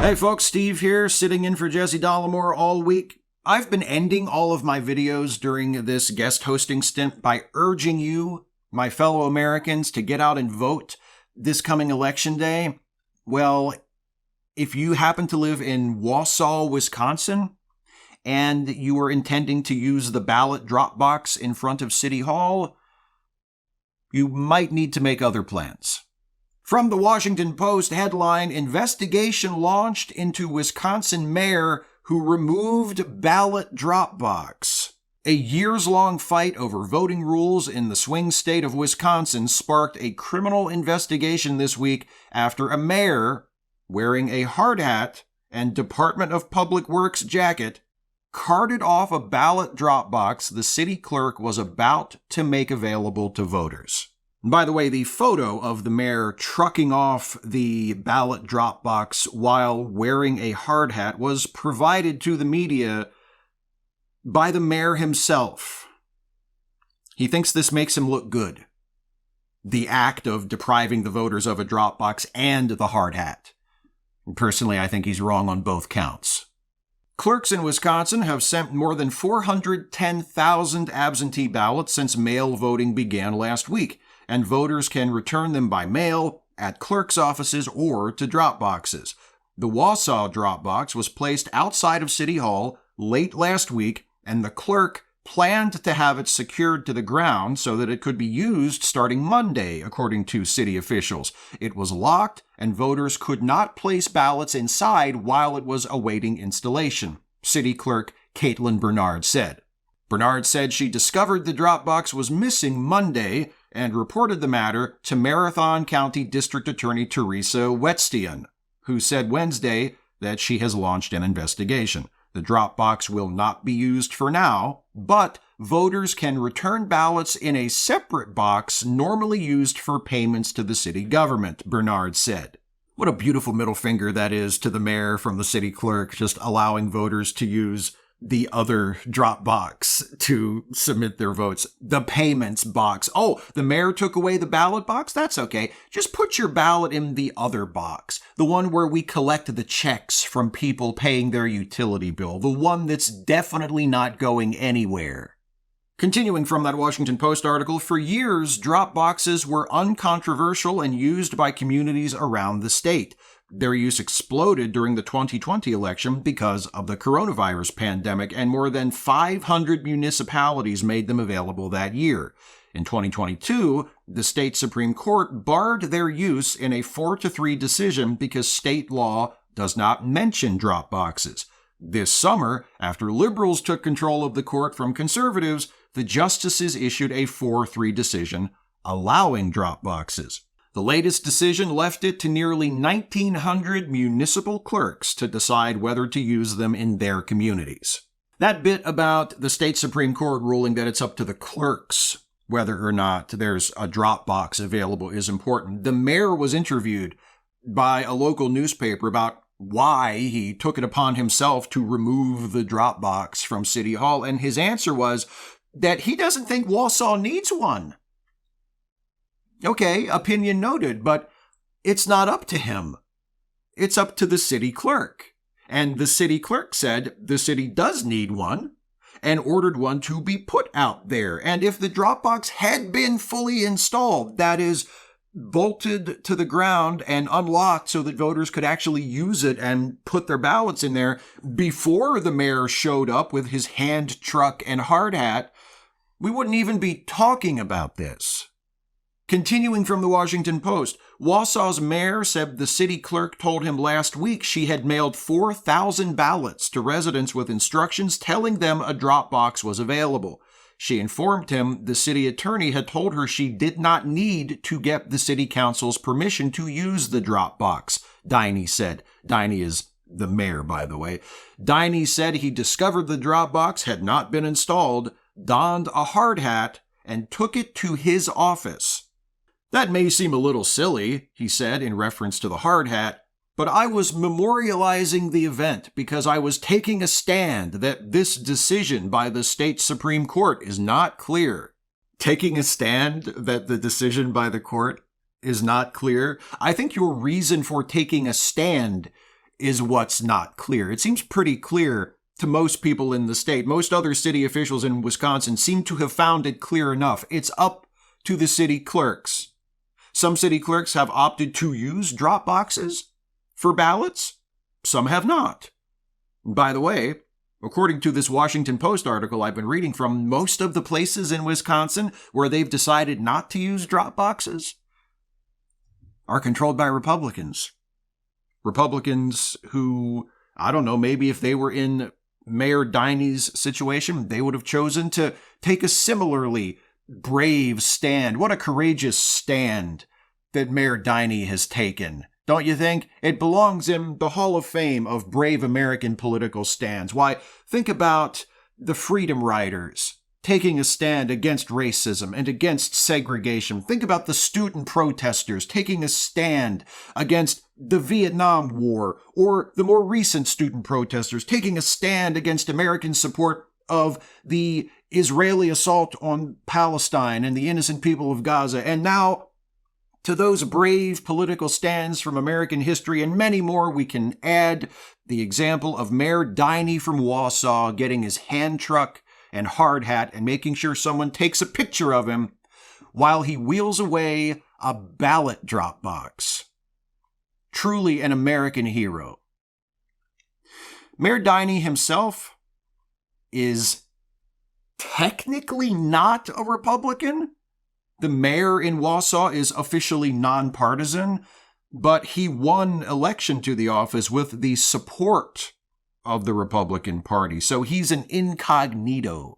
Hey folks, Steve here, sitting in for Jesse Dollemore all week. I've been ending all of my videos during this guest hosting stint by urging you, my fellow Americans, to get out and vote this coming election day. Well, if you happen to live in Wausau, Wisconsin, and you are intending to use the ballot dropbox in front of City Hall, you might need to make other plans. From the Washington Post headline, investigation launched into Wisconsin mayor who removed ballot dropbox. A years-long fight over voting rules in the swing state of Wisconsin sparked a criminal investigation this week after a mayor, wearing a hard hat and Department of Public Works jacket, carted off a ballot dropbox the city clerk was about to make available to voters. By the way, the photo of the mayor trucking off the ballot dropbox while wearing a hard hat was provided to the media by the mayor himself. He thinks this makes him look good. The act of depriving the voters of a dropbox and the hard hat. Personally, I think he's wrong on both counts. Clerks in Wisconsin have sent more than 410,000 absentee ballots since mail voting began last week, and voters can return them by mail, at clerks' offices, or to drop boxes. The Wausau drop box was placed outside of City Hall late last week, and the clerk planned to have it secured to the ground so that it could be used starting Monday, according to city officials. It was locked, and voters could not place ballots inside while it was awaiting installation, City Clerk Caitlin Bernard said. Bernard said she discovered the Dropbox was missing Monday and reported the matter to Marathon County District Attorney Teresa Wetstein, who said Wednesday that she has launched an investigation. The Dropbox will not be used for now, but voters can return ballots in a separate box normally used for payments to the city government, Bernard said. What a beautiful middle finger that is to the mayor from the city clerk, just allowing voters to use the other Dropbox to submit their votes. The payments box. Oh, the mayor took away the ballot box? That's okay. Just put your ballot in the other box. The one where we collect the checks from people paying their utility bill. The one that's definitely not going anywhere. Continuing from that Washington Post article, for years, Dropboxes were uncontroversial and used by communities around the state. Their use exploded during the 2020 election because of the coronavirus pandemic, and more than 500 municipalities made them available that year. In 2022, the state Supreme Court barred their use in a 4-3 decision because state law does not mention Dropboxes. This summer, after liberals took control of the court from conservatives, the justices issued a 4-3 decision allowing Dropboxes. The latest decision left it to nearly 1,900 municipal clerks to decide whether to use them in their communities. That bit about the state Supreme Court ruling that it's up to the clerks whether or not there's a Dropbox available is important. The mayor was interviewed by a local newspaper about why he took it upon himself to remove the Dropbox from City Hall, and his answer was that he doesn't think Wausau needs one. Okay, opinion noted, but it's not up to him. It's up to the city clerk. And the city clerk said the city does need one and ordered one to be put out there. And if the Dropbox had been fully installed, that is, bolted to the ground and unlocked so that voters could actually use it and put their ballots in there before the mayor showed up with his hand truck and hard hat, we wouldn't even be talking about this. Continuing from the Washington Post, Wausau's mayor said the city clerk told him last week she had mailed 4,000 ballots to residents with instructions telling them a Dropbox was available. She informed him the city attorney had told her she did not need to get the city council's permission to use the Dropbox, Diny said. Diny is the mayor, by the way. Diny said he discovered the Dropbox had not been installed, donned a hard hat, and took it to his office. That may seem a little silly, he said in reference to the hard hat, but I was memorializing the event because I was taking a stand that this decision by the state Supreme Court is not clear. Taking a stand that the decision by the court is not clear? I think your reason for taking a stand is what's not clear. It seems pretty clear to most people in the state. Most other city officials in Wisconsin seem to have found it clear enough. It's up to the city clerks. Some city clerks have opted to use drop boxes for ballots. Some have not. By the way, according to this Washington Post article I've been reading from, most of the places in Wisconsin where they've decided not to use drop boxes are controlled by Republicans. Republicans who, I don't know, maybe if they were in Mayor Diny's situation, they would have chosen to take a similarly brave stand. What a courageous stand that Mayor Diny has taken. Don't you think? It belongs in the Hall of Fame of brave American political stands. Why, think about the Freedom Riders taking a stand against racism and against segregation. Think about the student protesters taking a stand against the Vietnam War, or the more recent student protesters taking a stand against American support of the Israeli assault on Palestine and the innocent people of Gaza. And now, to those brave political stands from American history and many more, we can add the example of Mayor Diny from Wausau getting his hand truck and hard hat and making sure someone takes a picture of him while he wheels away a ballot drop box. Truly an American hero. Mayor Diny himself is technically not a Republican. The mayor in Wausau is officially nonpartisan, but he won election to the office with the support of the Republican Party. So he's an incognito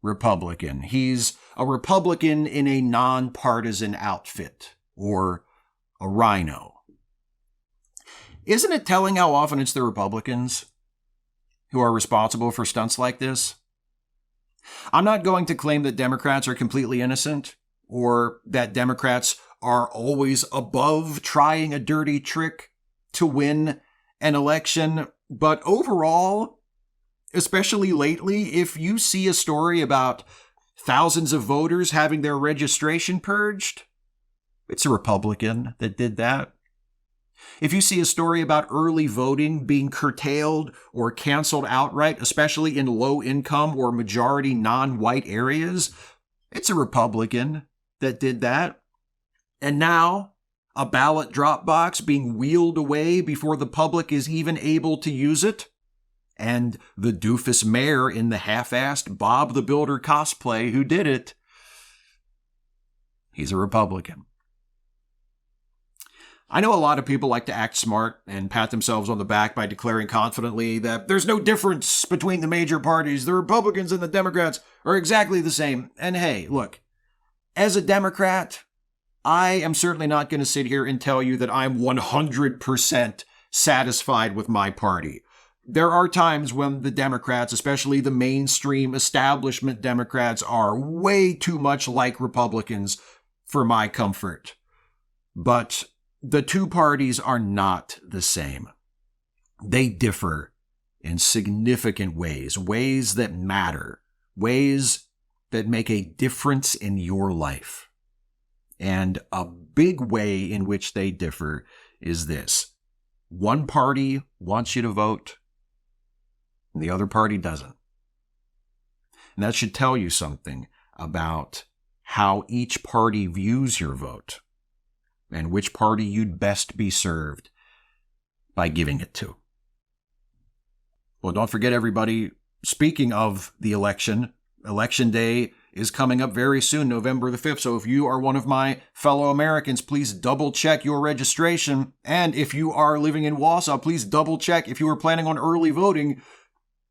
Republican. He's a Republican in a nonpartisan outfit, or a rhino. Isn't it telling how often it's the Republicans who are responsible for stunts like this? I'm not going to claim that Democrats are completely innocent, or that Democrats are always above trying a dirty trick to win an election. But overall, especially lately, if you see a story about thousands of voters having their registration purged, it's a Republican that did that. If you see a story about early voting being curtailed or canceled outright, especially in low-income or majority non-white areas, it's a Republican that did that. And now, a ballot drop box being wheeled away before the public is even able to use it, and the doofus mayor in the half-assed Bob the Builder cosplay who did it, he's a Republican. I know a lot of people like to act smart and pat themselves on the back by declaring confidently that there's no difference between the major parties. The Republicans and the Democrats are exactly the same. And hey, look, as a Democrat, I am certainly not going to sit here and tell you that I'm 100% satisfied with my party. There are times when the Democrats, especially the mainstream establishment Democrats, are way too much like Republicans for my comfort. But the two parties are not the same. They differ in significant ways, ways that matter, ways that make a difference in your life. And a big way in which they differ is this. One party wants you to vote, and the other party doesn't. And that should tell you something about how each party views your vote, and which party you'd best be served by giving it to. Well, don't forget, everybody, speaking of the election day is coming up very soon, November the 5th. So if you are one of my fellow Americans, please double check your registration. And if you are living in Wausau, please double check if you are planning on early voting,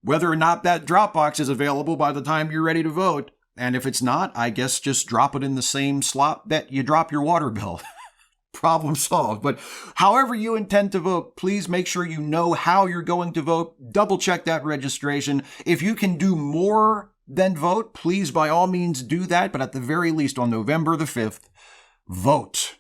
whether or not that Dropbox is available by the time you're ready to vote. And if it's not, I guess just drop it in the same slot that you drop your water bill. Problem solved. But however you intend to vote, please make sure you know how you're going to vote. Double check that registration. If you can do more than vote, please by all means do that. But at the very least, on November the 5th, vote.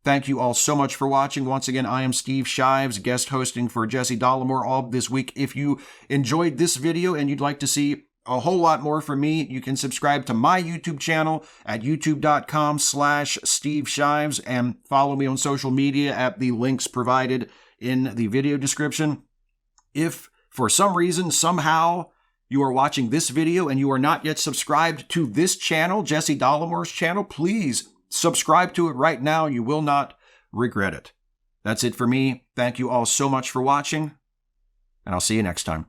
Thank you all so much for watching. Once again, I am Steve Shives, guest hosting for Jesse Dollemore all this week. If you enjoyed this video and you'd like to see a whole lot more from me, you can subscribe to my YouTube channel at youtube.com/Steve Shives and follow me on social media at the links provided in the video description. If for some reason, somehow, you are watching this video and you are not yet subscribed to this channel, Jesse Dollamore's channel, please subscribe to it right now. You will not regret it. That's it for me. Thank you all so much for watching, and I'll see you next time.